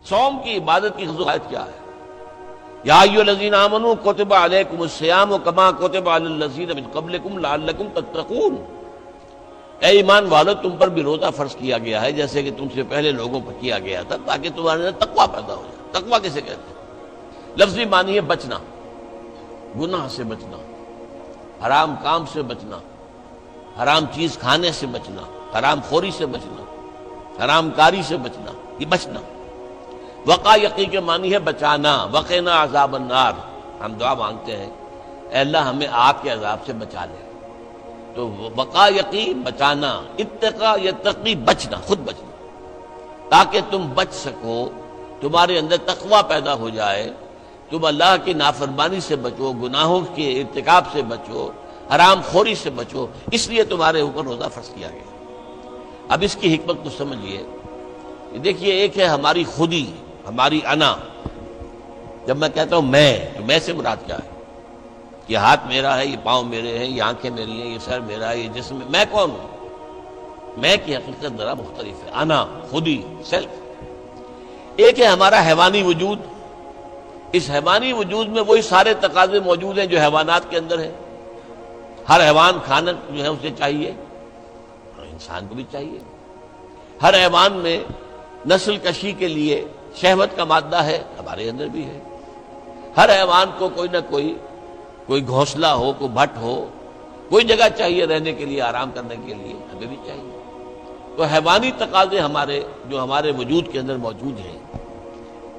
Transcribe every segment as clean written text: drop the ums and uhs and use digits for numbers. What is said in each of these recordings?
صوم کی عبادت کی خصوصیت کیا ہے؟ یا ایھا الذین آمنوا کتب علیکم الصیام کما کتب علی الذین من قبلکم لعلکم تتقون، اے ایمان والو تم پر بھی روزہ فرض کیا گیا ہے جیسے کہ تم سے پہلے لوگوں پر کیا گیا تھا تاکہ تمہارے اندر تقویٰ پیدا ہو جائے۔ تقویٰ کسے کہتے ہیں؟ لفظی معنی ہے بچنا، گناہ سے بچنا، حرام کام سے بچنا، حرام چیز کھانے سے بچنا، حرام خوری سے بچنا، حرام کاری سے بچنا، یہ بچنا۔ وقا یقی کے معنی ہے بچانا، وقنا عذاب النار، ہم دعا مانگتے ہیں اے اللہ ہمیں آگ کے عذاب سے بچا لے۔ تو وقا یقی بچانا، اتقا یتقی بچنا، خود بچنا، تاکہ تم بچ سکو، تمہارے اندر تقویٰ پیدا ہو جائے، تم اللہ کی نافرمانی سے بچو، گناہوں کے ارتکاب سے بچو، حرام خوری سے بچو، اس لیے تمہارے اوپر روزہ فرض کیا گیا۔ اب اس کی حکمت کو سمجھیے، دیکھیے ایک ہے ہماری خودی، ہماری انا۔ جب میں کہتا ہوں میں، تو میں سے مراد کیا ہے؟ یہ ہاتھ میرا ہے، یہ پاؤں میرے ہیں، یہ آنکھیں میری ہیں، یہ سر میرا ہے، یہ جسم، میں کون ہوں؟ میں کی حقیقت ذرا مختلف ہے، انا، خودی، سیلف۔ ایک ہے ہمارا حیوانی وجود، اس حیوانی وجود میں وہی سارے تقاضے موجود ہیں جو حیوانات کے اندر ہیں۔ ہر حیوان کھانا جو ہے اسے چاہیے، اور انسان کو بھی چاہیے۔ ہر حیوان میں نسل کشی کے لیے شہوت کا مادہ ہے، ہمارے اندر بھی ہے۔ ہر حیوان کو کوئی نہ کوئی گھونسلہ ہو، کوئی بھٹ ہو، کوئی جگہ چاہیے رہنے کے لیے، آرام کرنے کے لیے، ہمیں بھی چاہیے۔ تو حیوانی تقاضے جو ہمارے وجود کے اندر موجود ہیں،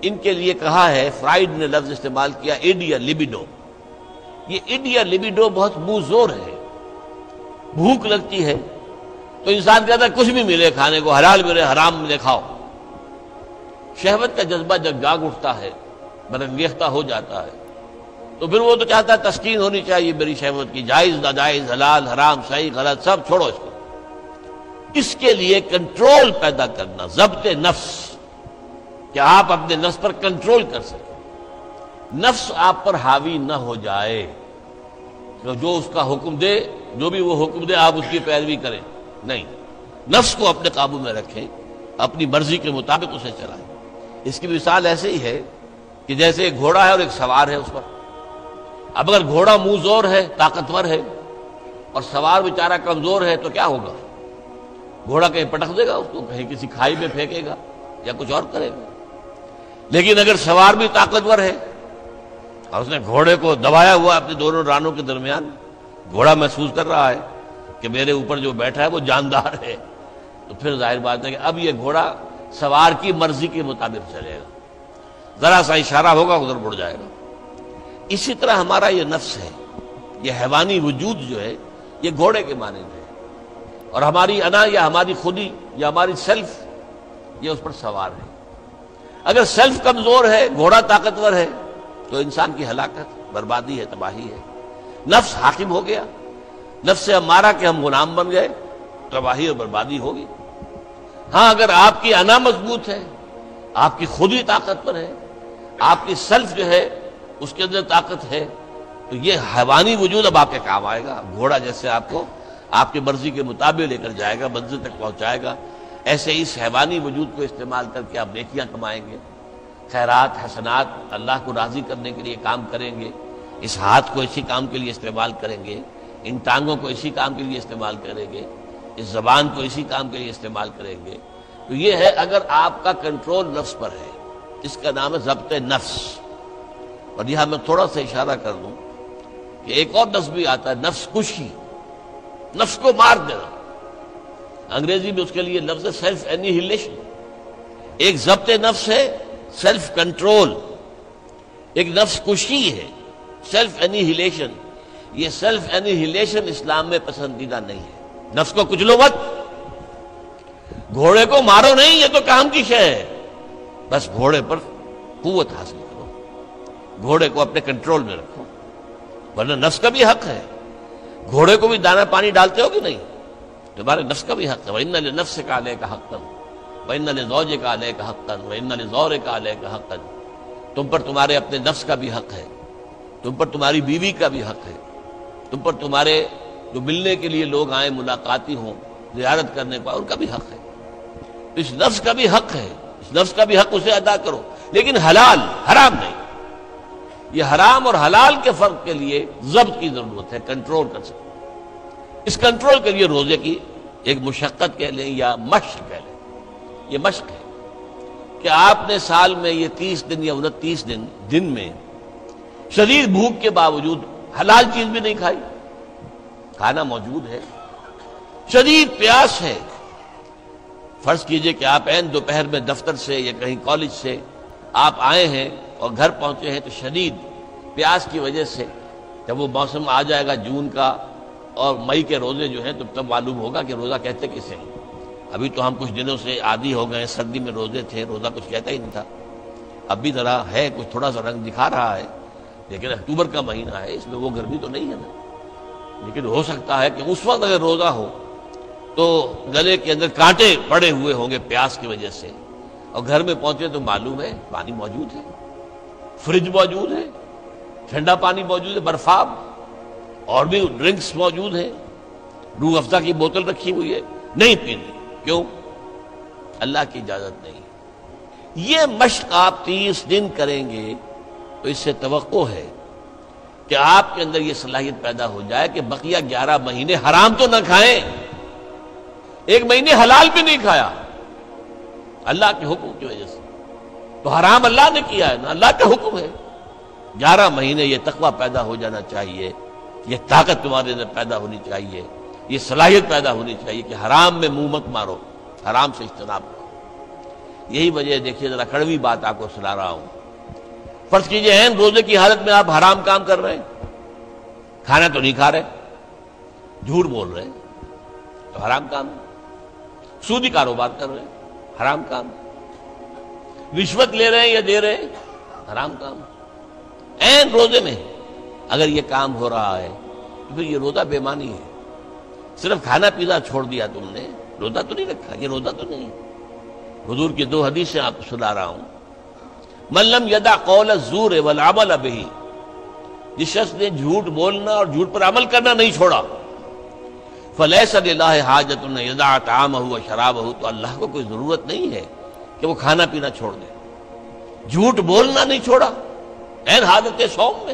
ان کے لیے کہا ہے، فرائڈ نے لفظ استعمال کیا ایڈیا لبیڈو۔ یہ ایڈیا لبیڈو بہت منہ زور ہے۔ بھوک لگتی ہے تو انسان کہتا ہے کچھ بھی ملے کھانے کو، حلال ملے حرام ملے کھاؤ۔ شہوت کا جذبہ جب جاگ اٹھتا ہے، برانگیختہ ہو جاتا ہے، تو پھر وہ تو چاہتا ہے تسکین ہونی چاہیے میری شہوت کی، جائز ناجائز، حلال حرام، صحیح غلط، سب چھوڑو اس کو۔ اس کے لیے کنٹرول پیدا کرنا، ضبط نفس، کہ آپ اپنے نفس پر کنٹرول کر سکیں، نفس آپ پر حاوی نہ ہو جائے، جو اس کا حکم دے، جو بھی وہ حکم دے آپ اس کی پیروی کریں، نہیں، نفس کو اپنے قابو میں رکھیں، اپنی مرضی کے مطابق اسے چلائیں۔ اس کی مثال ایسے ہی ہے کہ جیسے ایک گھوڑا ہے اور ایک سوار ہے اس پر۔ اب اگر گھوڑا منہ زور ہے، طاقتور ہے، اور سوار بیچارہ کمزور ہے تو کیا ہوگا؟ گھوڑا کہیں پٹک دے گا اس کو، کہیں کسی کھائی میں پھینکے گا یا کچھ اور کرے گا۔ لیکن اگر سوار بھی طاقتور ہے اور اس نے گھوڑے کو دبایا ہوا اپنے دونوں رانوں کے درمیان، گھوڑا محسوس کر رہا ہے کہ میرے اوپر جو بیٹھا ہے وہ جاندار ہے، تو پھر ظاہر بات ہے کہ اب یہ گھوڑا سوار کی مرضی کے مطابق چلے گا، ذرا سا اشارہ ہوگا ادھر مڑ جائے گا۔ اسی طرح ہمارا یہ نفس ہے، یہ حیوانی وجود جو ہے، یہ گھوڑے کے مانند ہے، اور ہماری انا یا ہماری خودی یا ہماری سیلف یہ اس پر سوار ہے۔ اگر سیلف کمزور ہے، گھوڑا طاقتور ہے، تو انسان کی ہلاکت، بربادی ہے، تباہی ہے۔ نفس حاکم ہو گیا، نفس امارہ کہ ہم غلام بن گئے، تباہی اور بربادی ہوگی۔ ہاں اگر آپ کی انا مضبوط ہے، آپ کی خودی طاقتور ہے، آپ کی سیلف جو ہے اس کے اندر طاقت ہے، تو یہ حیوانی وجود اب آپ کے کام آئے گا۔ گھوڑا جیسے آپ کو آپ کی مرضی کے مطابق لے کر جائے گا، منزل تک پہنچائے گا، ایسے اس حیوانی وجود کو استعمال کر کے آپ نیکیاں کمائیں گے، خیرات حسنات، اللہ کو راضی کرنے کے لیے کام کریں گے۔ اس ہاتھ کو اسی کام کے لیے استعمال کریں گے، ان ٹانگوں کو اسی کام کے لیے استعمال کریں گے، اس زبان کو اسی کام کے لیے استعمال کریں گے۔ تو یہ ہے اگر آپ کا کنٹرول نفس پر ہے، اس کا نام ہے ضبط نفس۔ اور یہاں میں تھوڑا سا اشارہ کر دوں کہ ایک اور نفس بھی آتا ہے، نفس کشی، نفس کو مار دینا۔ انگریزی میں اس کے لیے لفظ ہے سیلف اینیہیلیشن۔ ایک ضبط نفس ہے، سیلف کنٹرول، ایک نفس کشی ہے، سیلف اینیہیلیشن۔ یہ سیلف اینیہیلیشن اسلام میں پسندیدہ نہیں ہے۔ نفس کو کچلو مت، گھوڑے کو مارو نہیں، یہ تو کام کی شے ہے، بس گھوڑے پر قوت حاصل کرو، گھوڑے کو اپنے کنٹرول میں رکھو، ورنہ نفس کا بھی حق ہے۔ گھوڑے کو بھی دانا پانی ڈالتے ہو کہ نہیں؟ تمہارے نفس کا بھی حق ہے۔ وَإِنَّ لِنَفْسِكَ عَلَيْكَ حَقًّا وَإِنَّ لِزَوْجِكَ عَلَيْكَ حَقًّا وَإِنَّ لِزَوْرِكَ عَلَيْكَ حَقًّا۔ تم پر تمہارے اپنے نفس کا بھی حق ہے، تم پر تمہاری بیوی کا بھی حق ہے، تم پر تمہارے جو ملنے کے لیے لوگ آئیں، ملاقاتی ہوں، زیارت کرنے پائے، ان کا بھی حق ہے۔ اس نفس کا بھی حق ہے، اس نفس کا بھی حق اسے ادا کرو، لیکن حلال، حرام نہیں۔ یہ حرام اور حلال کے فرق کے لیے ضبط کی ضرورت ہے، کنٹرول کر سکتے۔ اس کنٹرول کے لیے روزے کی ایک مشقت کہہ لیں یا مشق کہہ لیں، یہ مشق ہے کہ آپ نے سال میں یہ 30 دن یا 29 دن میں شدید بھوک کے باوجود حلال چیز بھی نہیں کھائی، کھانا موجود ہے، شدید پیاس ہے۔ فرض کیجئے کہ آپ عین دوپہر میں دفتر سے یا کہیں کالج سے آپ آئے ہیں اور گھر پہنچے ہیں تو شدید پیاس کی وجہ سے جب وہ موسم آ جائے گا جون کا اور مئی کے روزے جو ہیں تو تب معلوم ہوگا کہ روزہ کہتے کسے ہیں۔ ابھی تو ہم کچھ دنوں سے عادی ہو گئے، سردی میں روزے تھے، روزہ کچھ کہتا ہی نہیں تھا، اب بھی ذرا ہے، کچھ تھوڑا سا رنگ دکھا رہا ہے، لیکن اکتوبر کا مہینہ ہے، اس میں وہ گرمی تو نہیں ہے نا۔ لیکن ہو سکتا ہے کہ اس وقت اگر روزہ ہو تو گلے کے اندر کانٹے پڑے ہوئے ہوں گے پیاس کی وجہ سے، اور گھر میں پہنچے تو معلوم ہے پانی موجود ہے، فریج موجود ہے، ٹھنڈا پانی موجود ہے، برفاب اور بھی ڈرنکس موجود ہیں، روح افزا کی بوتل رکھی ہوئی ہے، نہیں پینی۔ کیوں؟ اللہ کی اجازت نہیں۔ یہ مشق آپ 30 دن کریں گے تو اس سے توقع ہے کہ آپ کے اندر یہ صلاحیت پیدا ہو جائے کہ بقیہ 11 مہینے حرام تو نہ کھائیں، ایک مہینے حلال بھی نہیں کھایا اللہ کے حکم کی وجہ سے، تو حرام اللہ نے کیا ہے نا، اللہ کا حکم ہے۔ 11 مہینے یہ تقویٰ پیدا ہو جانا چاہیے، یہ طاقت تمہارے اندر پیدا ہونی چاہیے، یہ صلاحیت پیدا ہونی چاہیے کہ حرام میں منہ مت مارو، حرام سے اجتناب کرو۔ یہی وجہ دیکھیے، ذرا کڑوی بات آپ کو سنا رہا ہوں۔ فرض کیجئے ہیں روزے کی حالت میں آپ حرام کام کر رہے ہیں، کھانا تو نہیں کھا رہے، جھوٹ بول رہے ہیں تو حرام کام، سودی کاروبار کر رہے ہیں حرام کام، رشوت لے رہے ہیں یا دے رہے ہیں حرام کام۔ عین روزے میں اگر یہ کام ہو رہا ہے تو پھر یہ روزہ بے معنی ہے۔ صرف کھانا پینا چھوڑ دیا تم نے، روزہ تو نہیں رکھا، یہ روزہ تو نہیں۔ حضور کی 2 حدیثیں آپ کو سنا رہا ہوں۔ من لم یدع قول الزور والعمل بہ، جس شخص نے جھوٹ بولنا اور جھوٹ پر عمل کرنا نہیں چھوڑا، فلیس للہ حاجۃ ان یدع طعامہ وشرابہ، تو اللہ کو کوئی ضرورت نہیں ہے کہ وہ کھانا پینا چھوڑ دے۔ جھوٹ بولنا نہیں چھوڑا عین حالت صوم میں،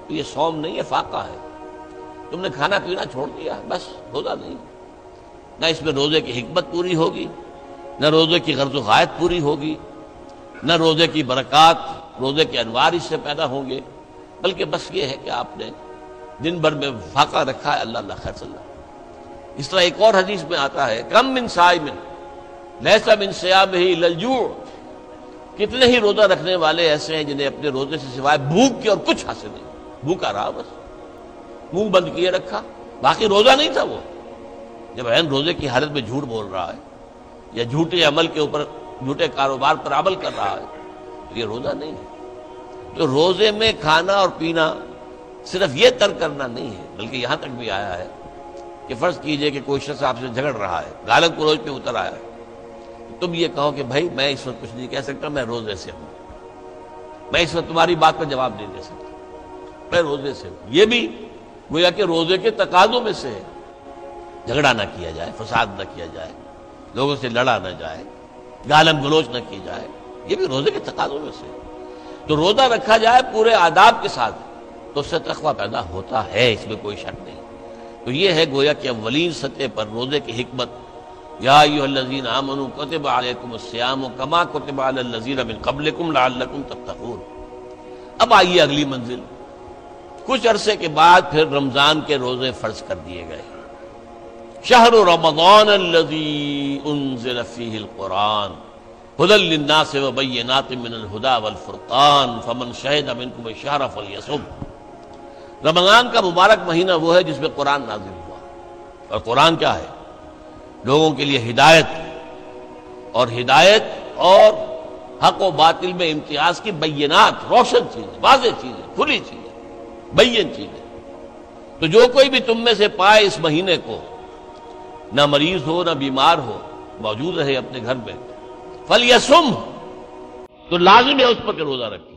تو یہ صوم نہیں ہے، فاقہ ہے۔ تم نے کھانا پینا چھوڑ دیا، بس روزہ نہیں۔ نہ اس میں روزے کی حکمت پوری ہوگی، نہ روزے کی غرض و غایت پوری ہوگی، نہ روزے کی برکات، روزے کے انوار اس سے پیدا ہوں گے، بلکہ بس یہ ہے کہ آپ نے دن بھر میں فاقہ رکھا ہے، اللہ اللہ خیر صلی اللہ۔ اس طرح ایک اور حدیث میں آتا ہے، کم من صائم لیس من صیامہ الا الجوع، کتنے ہی روزہ رکھنے والے ایسے ہیں جنہیں اپنے روزے سے سوائے بھوک کے اور کچھ حاصل نہیں، بھوکا رہا بس، منہ بند کیے رکھا، باقی روزہ نہیں تھا وہ۔ جب عین روزے کی حالت میں جھوٹ بول رہا ہے یا جھوٹے عمل کے اوپر، جھوٹے کاروبار پر عمل کر رہا ہے تو یہ روزہ نہیں ہے۔ تو روزے میں کھانا اور پینا صرف یہ ترک کرنا نہیں ہے، بلکہ یہاں تک بھی آیا ہے کہ فرض کیجئے کہ کوئی شخص آپ سے جھگڑ رہا ہے، گالن کو روز پہ اتر آیا ہے، تم یہ کہو کہ بھائی میں اس وقت کچھ نہیں کہہ سکتا، میں روزے سے ہوں، میں اس وقت تمہاری بات پر جواب نہیں دے سکتا، میں روزے سے ہوں۔ یہ بھی گویا کہ روزے کے تقاضوں میں سے ہے، جھگڑا نہ کیا جائے، فساد نہ کیا جائے، لوگوں سے لڑا نہ جائے، گالم گلوچ نہ کی جائے، یہ بھی روزے کے تقاضوں میں سے ہے۔ تو روزہ رکھا جائے پورے آداب کے ساتھ تو اس سے تقویٰ پیدا ہوتا ہے، اس میں کوئی شک نہیں۔ تو یہ ہے گویا کہ اولین سطح پر روزے کی حکمت، یا ایھا الذین آمنوا کتب علیکم الصیام کما کتب علی الذین من قبلکم لعلکم تتقون۔ اب آئیے اگلی منزل، کچھ عرصے کے بعد پھر رمضان کے روزے فرض کر دیے گئے۔ شہر رمضان الذی انزل فیہ القرآن ھدی للناس وبینات من الھدی والفرقان فمن شہد منکم الشہر فلیصم۔ رمضان کا مبارک مہینہ وہ ہے جس میں قرآن نازل ہوا، اور قرآن کیا ہے؟ لوگوں کے لیے ہدایت، اور ہدایت اور حق و باطل میں امتیاز کی بینات، روشن چیزیں، واضح چیزیں، کھلی چیزیں، بین چیزیں۔ تو جو کوئی بھی تم میں سے پائے اس مہینے کو، نہ مریض ہو نہ بیمار ہو، موجود رہے اپنے گھر میں، فلیصم، تو لازم ہے اس پر کہ روزہ رکھے۔